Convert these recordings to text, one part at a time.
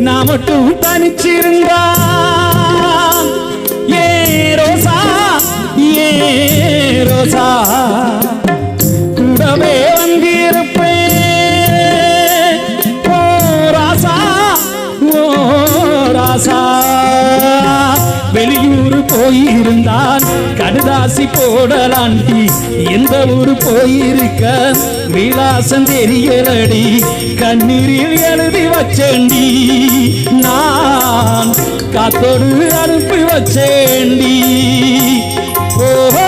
நான் மட்டும் தனிச்சிருந்தா ஏ ரோசா ஏ ரோசா கூடவே வந்திருப்பேன் ஓ ராசா ஓ ராசா வெளியூர் போயிருந்தான் கடுதாசி போடலாண்டி எந்த ஊர் போயிருக்க விலாசம் தெரியலடி கண்ணீரில் எழுதி வச்சேண்டி நான் காத்தோடு அனுப்பி வச்சேண்டி ஓஹோ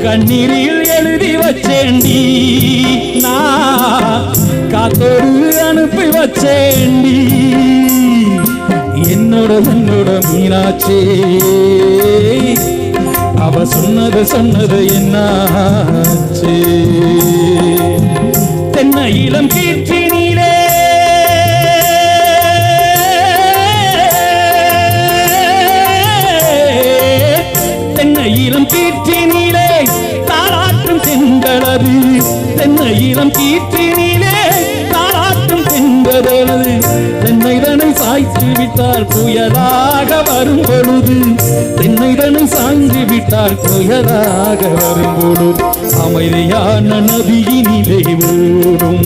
கண்ணீரில் எழுதி வச்சேண்டி நான் காத்தோடு அனுப்பி வச்சேண்டி என்னோட மீனாட்சி அவ சொன்னது என்னாச்சு தென்னை இளம் கீர்த்தினிலே தென்னை இளம் கீர்த்தினிலே தாராட்டும் தெங்களது தென்னை இளம் கீர்த்தினிலே தாராட்டும் தெங்களது தென்னைதனை சாய்த்து விட்டால் புயலாக வரும் பொழுது தென்னைதனை சாய்ந்து விட்டால் புயலாக வரும் பொழுது அமைதியான நதியினிலே ஓடும்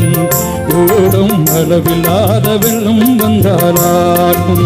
ஓடும் அளவில்லாத வெள்ளம் வந்தாலும்